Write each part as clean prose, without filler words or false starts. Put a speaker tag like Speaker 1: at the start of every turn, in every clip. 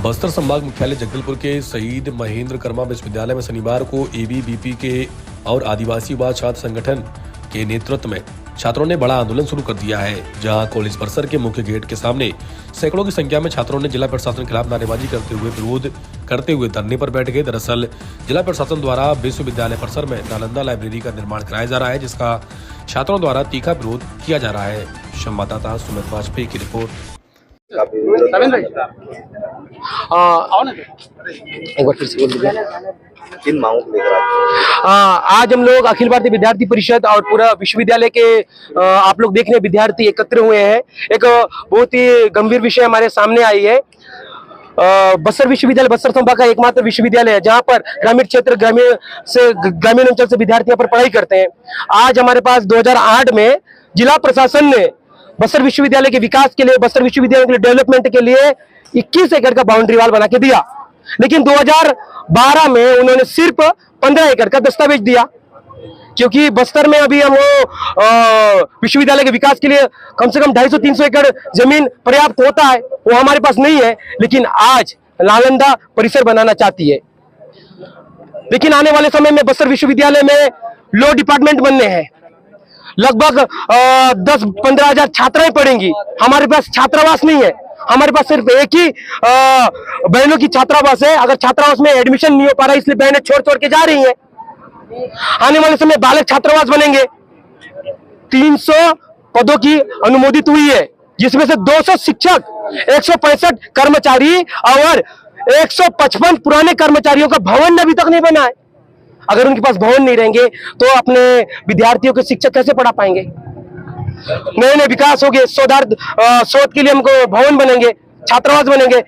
Speaker 1: बस्तर संभाग मुख्यालय जगदलपुर के शहीद महेंद्र कर्मा विश्वविद्यालय में शनिवार को एबीवीपी के और आदिवासी युवा छात्र संगठन के नेतृत्व में छात्रों ने बड़ा आंदोलन शुरू कर दिया है, जहां कॉलेज परिसर के मुख्य गेट के सामने सैकड़ों की संख्या में छात्रों ने जिला प्रशासन के खिलाफ नारेबाजी करते हुए विरोध करते हुए धरने पर बैठ गए। दरअसल जिला प्रशासन द्वारा विश्वविद्यालय परिसर में नालंदा लाइब्रेरी का निर्माण कराया जा रहा है, जिसका छात्रों द्वारा तीखा विरोध किया जा रहा है। संवाददाता सुमित वाजपेयी की रिपोर्ट।
Speaker 2: एक बार फिर से बोल दीजिए। किन मांगों को लेकर आज हम लोग अखिल भारतीय विद्यार्थी परिषद और पूरा विश्वविद्यालय के आप लोग देख रहे विद्यार्थी एकत्र हुए हैं। एक बहुत ही गंभीर विषय हमारे सामने आई है। बस्तर विश्वविद्यालय बस्तर संभाग का एकमात्र विश्वविद्यालय है जहां पर ग्रामीण क्षेत्र ग्रामीण अंचल से विद्यार्थी यहाँ पर पढ़ाई करते हैं। आज हमारे पास 2008 में जिला प्रशासन ने बस्तर विश्वविद्यालय के विकास के लिए, बस्तर विश्वविद्यालय के लिए डेवलपमेंट के लिए 21 एकड़ का बाउंड्री वाल बना के दिया, लेकिन 2012 में उन्होंने सिर्फ 15 एकड़ का दस्तावेज दिया, क्योंकि बस्तर में अभी हम विश्वविद्यालय के विकास के लिए कम से कम 250-300 एकड़ जमीन पर्याप्त होता है, वो हमारे पास नहीं है। लेकिन आज नालंदा परिसर बनाना चाहती है। लेकिन आने वाले समय में बस्तर विश्वविद्यालय में लॉ डिपार्टमेंट बनने हैं, लगभग 10-15 हजार छात्राएं पढ़ेंगी। हमारे पास छात्रावास नहीं है, हमारे पास सिर्फ एक ही बहनों की छात्रावास है। अगर छात्रावास में एडमिशन नहीं हो पा रहा, इसलिए बहनें छोड़ के जा रही हैं। आने वाले समय बालक छात्रावास बनेंगे। 300 पदों की अनुमोदित हुई है, जिसमें से 200 शिक्षक, 165 कर्मचारी और 155 पुराने कर्मचारियों का भवन अभी तक नहीं बना है। अगर उनके पास भवन नहीं रहेंगे तो अपने विद्यार्थियों के शिक्षक कैसे पढ़ा पाएंगे? नए नए विकास होंगे, शोध के लिए हमको भवन बनेंगे, छात्रावास बनेंगे।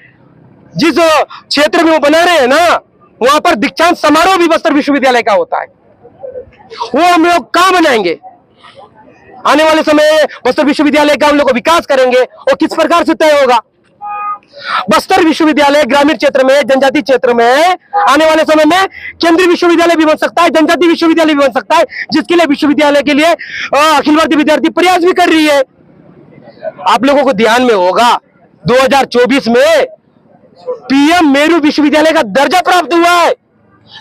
Speaker 2: जिस क्षेत्र में वो बना रहे हैं ना, वहां पर दीक्षांत समारोह भी बस्तर विश्वविद्यालय का होता है, वो हम लोग कहां बनाएंगे? आने वाले समय बस्तर विश्वविद्यालय का हम लोग विकास करेंगे और किस प्रकार से तय होगा? बस्तर विश्वविद्यालय ग्रामीण क्षेत्र में, जनजाति क्षेत्र में आने वाले समय में केंद्रीय विश्वविद्यालय भी बन सकता है, जनजाति विश्वविद्यालय भी बन सकता है, जिसके लिए विश्वविद्यालय के लिए अखिल भारतीय विद्यार्थी प्रयास भी कर रही है। आप लोगों को ध्यान में होगा 2024 में पीएम मेरू विश्वविद्यालय का दर्जा प्राप्त हुआ है,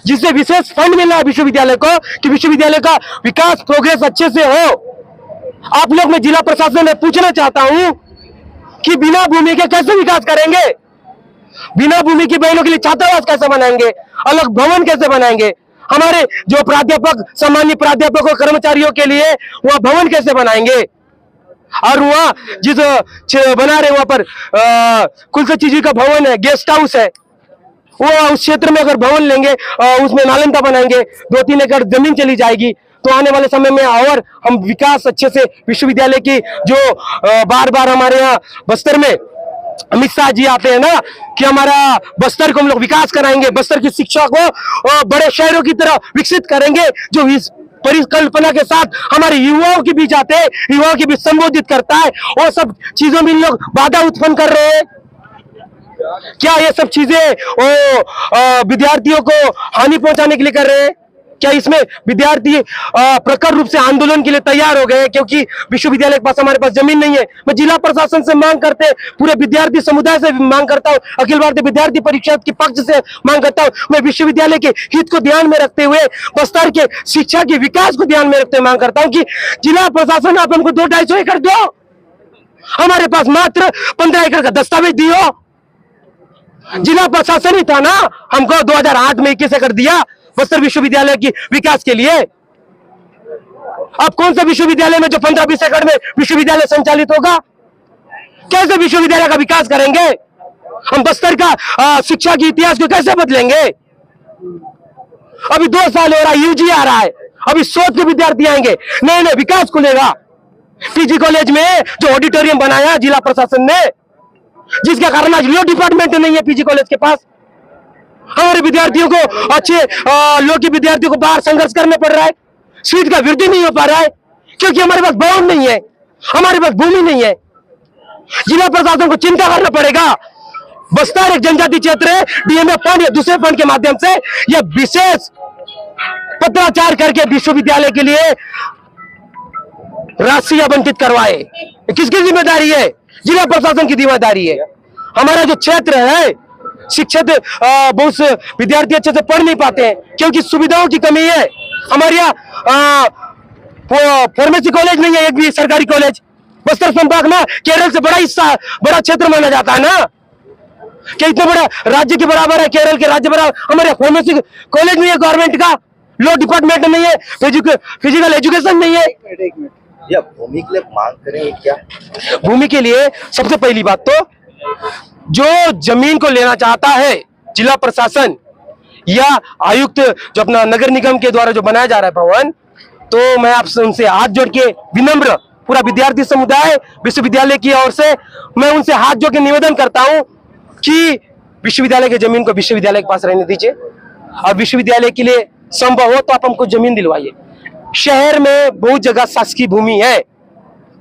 Speaker 2: जिससे विशेष फंड मिला है विश्वविद्यालय को कि विश्वविद्यालय का विकास प्रोग्रेस अच्छे से हो। आप लोग मैं जिला प्रशासन में पूछना चाहता हूं कि बिना भूमि के कैसे विकास करेंगे? बिना भूमि की बहनों के लिए छात्रावास कैसे बनाएंगे? अलग भवन कैसे बनाएंगे? हमारे जो प्राध्यापक, सामान्य प्राध्यापकों, कर्मचारियों के लिए वहां भवन कैसे बनाएंगे? और वहां जिस बना रहे वहां पर कुलसचिव जी का भवन है, गेस्ट हाउस है, वो उस क्षेत्र में अगर भवन लेंगे, उसमें नालंदा बनाएंगे, 2-3 एकड़ जमीन चली जाएगी, तो आने वाले समय में और हम विकास अच्छे से विश्वविद्यालय की जो बार बार हमारे यहाँ बस्तर में अमित शाह जी आते हैं ना कि हमारा बस्तर को हम लोग विकास कराएंगे, बस्तर की शिक्षा को बड़े शहरों की तरह विकसित करेंगे, जो इस परिकल्पना के साथ हमारे युवाओं के बीच आते हैं, युवाओं के बीच संबोधित करता है, वो सब चीजों में लोग बाधा उत्पन्न कर रहे हैं। क्या ये सब चीजें विद्यार्थियों को हानि पहुंचाने के लिए कर रहे हैं? क्या इसमें विद्यार्थी प्रखर रूप से आंदोलन के लिए तैयार हो गए? क्योंकि विश्वविद्यालय के पास हमारे पास जमीन नहीं है। मैं जिला प्रशासन से मांग करते, पूरे विद्यार्थी समुदाय से मांग करता हूं, अखिल भारतीय विद्यार्थी परिषद के पक्ष से मांग करता हूं। मैं विश्वविद्यालय के हित को ध्यान में रखते हुए, बस्तर के शिक्षा के विकास को ध्यान में रखते हुए मांग करता हूं कि जिला प्रशासन आप हमको 200-250 एकड़ दो, हमारे पास मात्र 15 एकड़ का दस्तावेज दियो। जिला प्रशासन ही था ना, हमको 2008 में 21 एकड़ दिया बस्तर विश्वविद्यालय की विकास के लिए। अब कौन सा विश्वविद्यालय में जो 15-20 एकड़ में विश्वविद्यालय संचालित होगा? कैसे विश्वविद्यालय का विकास करेंगे? हम बस्तर का शिक्षा के इतिहास को कैसे बदलेंगे? अभी 2 साल हो रहा है, यूजी आ रहा है, अभी शोध के विद्यार्थी आएंगे, नए नए विकास खुलेगा। पीजी कॉलेज में जो ऑडिटोरियम बनाया जिला प्रशासन ने, जिसके कारण आज लॉ डिपार्टमेंट नहीं है पीजी कॉलेज के पास। हमारे विद्यार्थियों को, अच्छे लॉ के विद्यार्थियों को बाहर संघर्ष करना पड़ रहा है, सीट का वृद्धि नहीं हो पा रहा है, क्योंकि हमारे पास भवन नहीं है, हमारे पास भूमि नहीं है। जिला प्रशासन को चिंता करना पड़ेगा। बस्तर एक जनजाति क्षेत्र है, डीएमएफ फंड या दूसरे फंड के माध्यम से यह विशेष पत्राचार करके विश्वविद्यालय के लिए राशि आवंटित करवाए। किसकी जिम्मेदारी है? जिला प्रशासन की जिम्मेदारी है। हमारा जो क्षेत्र है शिक्षित बहुत से विद्यार्थी अच्छे से पढ़ नहीं पाते हैं क्योंकि सुविधाओं की कमी है। हमारे यहाँ फार्मेसी कॉलेज नहीं है, एक भी सरकारी कॉलेज। बस्तर संभाग में केरल से बड़ा हिस्सा, बड़ा क्षेत्र माना जाता है ना, कि इतना बड़ा राज्य के बराबर है, केरल के राज्य बराबर। हमारे फार्मेसी कॉलेज नहीं है गवर्नमेंट का, लॉ डिपार्टमेंट नहीं है, फिजिकल एजुकेशन नहीं है।
Speaker 3: या भूमि के लिए मांग करेंगे क्या?
Speaker 2: भूमि के लिए सबसे पहली बात तो जो जमीन को लेना चाहता है जिला प्रशासन या आयुक्त जो अपना नगर निगम के द्वारा जो बनाया जा रहा है भवन, तो मैं आपसे उनसे हाथ जोड़ के विनम्र पूरा विद्यार्थी समुदाय विश्वविद्यालय की ओर से मैं उनसे हाथ जोड़ के निवेदन करता हूं कि विश्वविद्यालय की जमीन को विश्वविद्यालय के पास रहने दीजिए और विश्वविद्यालय के लिए संभव हो तो आप हमको जमीन दिलवाइए। शहर में बहुत जगह शासकीय भूमि है,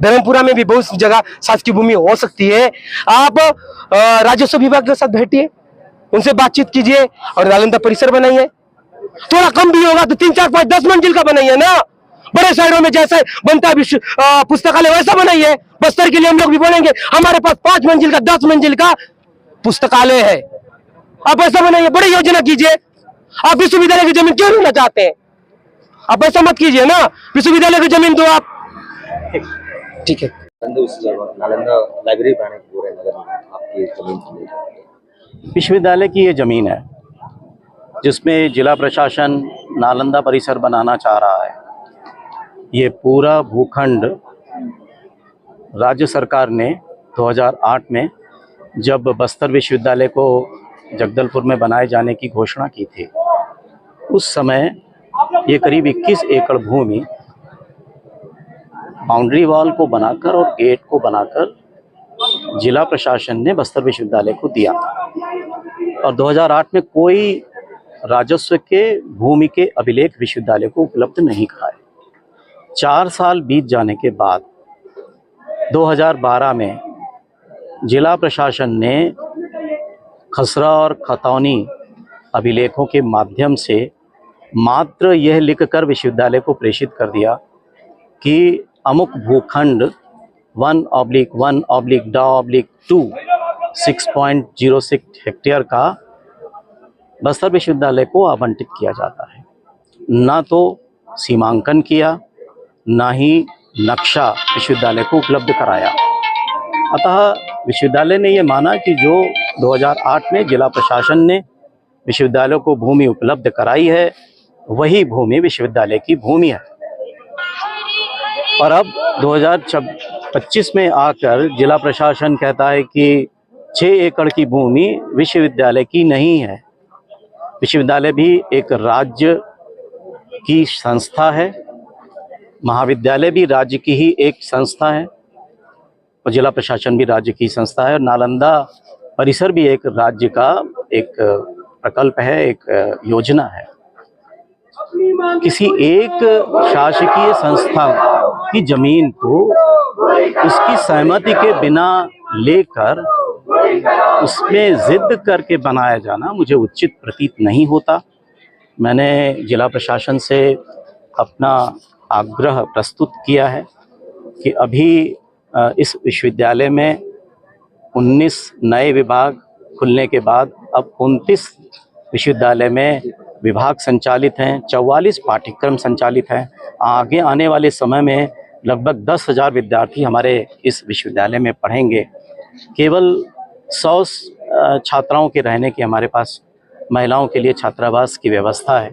Speaker 2: धर्मपुरा में भी बहुत जगह शासकीय भूमि हो सकती है। आप राजस्व विभाग के साथ बैठिए, उनसे बातचीत कीजिए और नालंदा परिसर बनाइए। थोड़ा कम भी होगा तो 3, 4, 5, 10 मंजिल का बनाइए ना। बड़े शहरों में जैसे बनता है पुस्तकालय वैसा बनाइए। बस्तर के लिए हम लोग भी बोलेंगे, हमारे पास 5 मंजिल का 10 मंजिल का पुस्तकालय है, आप ऐसा बनाइए, बड़ी योजना कीजिए। आप विश्वविद्यालय की जमीन क्यों लेना चाहते हैं? आप ऐसा मत कीजिए ना, विश्वविद्यालय की जमीन दो आप। ठीक है।
Speaker 3: नालंदा लाइब्रेरी बनाने की पूरे नगर में आपकी जमीन की नहीं।
Speaker 4: विश्वविद्यालय की ये ज़मीन है जिसमें जिला प्रशासन नालंदा परिसर बनाना चाह रहा है। ये पूरा भूखंड राज्य सरकार ने 2008 में जब बस्तर विश्वविद्यालय को जगदलपुर में बनाए जाने की घोषणा की थी, उस समय ये करीब 21 एकड़ भूमि बाउंड्री वॉल को बनाकर और गेट को बनाकर जिला प्रशासन ने बस्तर विश्वविद्यालय को दिया और 2008 में कोई राजस्व के भूमि के अभिलेख विश्वविद्यालय को उपलब्ध नहीं कराए। 4 साल बीत जाने के बाद 2012 में जिला प्रशासन ने खसरा और खतौनी अभिलेखों के माध्यम से मात्र यह लिखकर विश्वविद्यालय को प्रेषित कर दिया कि अमुक भूखंड 1/1/2 6.06 हेक्टेयर का बस्तर विश्वविद्यालय को आवंटित किया जाता है। ना तो सीमांकन किया, ना ही नक्शा विश्वविद्यालय को उपलब्ध कराया। अतः विश्वविद्यालय ने यह माना कि जो 2008 में जिला प्रशासन ने विश्वविद्यालय को भूमि उपलब्ध कराई है, वही भूमि विश्वविद्यालय की भूमि है। और अब 2025 में आकर जिला प्रशासन कहता है कि 6 एकड़ की भूमि विश्वविद्यालय की नहीं है। विश्वविद्यालय भी एक राज्य की संस्था है, महाविद्यालय भी राज्य की ही एक संस्था है और जिला प्रशासन भी राज्य की संस्था है। और नालंदा परिसर भी एक राज्य का एक प्रकल्प है, एक योजना है। किसी एक शासकीय संस्था की जमीन को उसकी सहमति के बिना लेकर उसमें जिद करके बनाया जाना मुझे उचित प्रतीत नहीं होता। मैंने जिला प्रशासन से अपना आग्रह प्रस्तुत किया है कि अभी इस विश्वविद्यालय में 19 नए विभाग खुलने के बाद अब 29 विश्वविद्यालय में विभाग संचालित हैं, 44 पाठ्यक्रम संचालित हैं। आगे आने वाले समय में लगभग 10,000 विद्यार्थी हमारे इस विश्वविद्यालय में पढ़ेंगे। केवल 100 छात्राओं के रहने की हमारे पास महिलाओं के लिए छात्रावास की व्यवस्था है।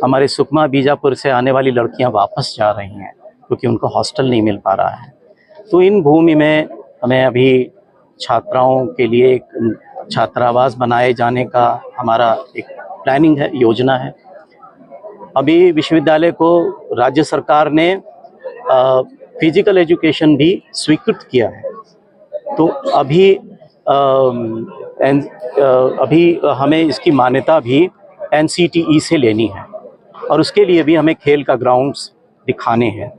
Speaker 4: हमारे सुकमा बीजापुर से आने वाली लड़कियां वापस जा रही हैं क्योंकि उनको हॉस्टल नहीं मिल पा रहा है। तो इन भूमि में हमें अभी छात्राओं के लिए एक छात्रावास बनाए जाने का हमारा एक प्लानिंग है, योजना है। अभी विश्वविद्यालय को राज्य सरकार ने फिजिकल एजुकेशन भी स्वीकृत किया है। तो अभी हमें इसकी मान्यता भी NCTE से लेनी है और उसके लिए भी हमें खेल का ग्राउंड्स दिखाने हैं।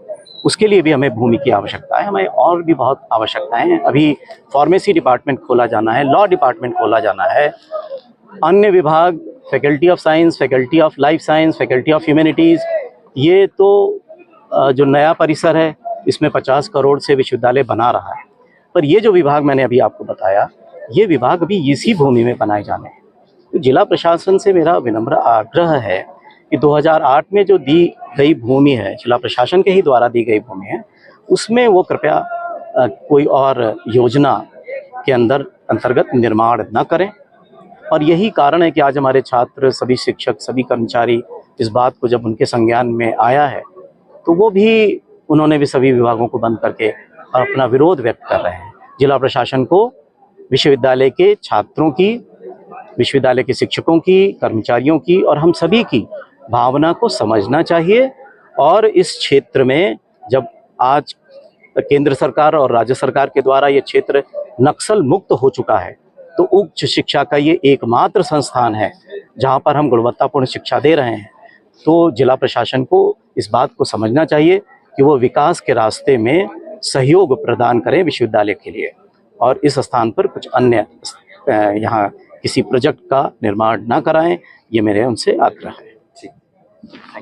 Speaker 4: उसके लिए भी हमें भूमि की आवश्यकता है। हमें और भी बहुत आवश्यकताएं हैं। अभी फार्मेसी डिपार्टमेंट खोला जाना है, लॉ डिपार्टमेंट खोला जाना है, अन्य विभाग faculty of science, faculty of life science, faculty of humanities. ये तो जो नया परिसर है इसमें 50 करोड़ से विश्वविद्यालय बना रहा है। पर ये जो विभाग मैंने अभी आपको बताया, ये विभाग भी इसी भूमि में बनाए जाने हैं। तो जिला प्रशासन से मेरा विनम्र आग्रह है कि 2008 में जो दी गई भूमि है, जिला प्रशासन के ही द्वारा दी गई भूमि है, उसमें वो कृपया कोई और योजना के अंतर्गत निर्माण न करें। और यही कारण है कि आज हमारे छात्र, सभी शिक्षक, सभी कर्मचारी इस बात को जब उनके संज्ञान में आया है तो उन्होंने भी सभी विभागों को बंद करके अपना विरोध व्यक्त कर रहे हैं। जिला प्रशासन को विश्वविद्यालय के छात्रों की, विश्वविद्यालय के शिक्षकों की, कर्मचारियों की और हम सभी की भावना को समझना चाहिए। और इस क्षेत्र में जब आज केंद्र सरकार और राज्य सरकार के द्वारा ये क्षेत्र नक्सल मुक्त हो चुका है, तो उच्च शिक्षा का ये एकमात्र संस्थान है जहां पर हम गुणवत्तापूर्ण शिक्षा दे रहे हैं। तो जिला प्रशासन को इस बात को समझना चाहिए कि वो विकास के रास्ते में सहयोग प्रदान करें विश्वविद्यालय के लिए, और इस स्थान पर कुछ अन्य यहाँ किसी प्रोजेक्ट का निर्माण ना कराएं। ये मेरे उनसे आग्रह है।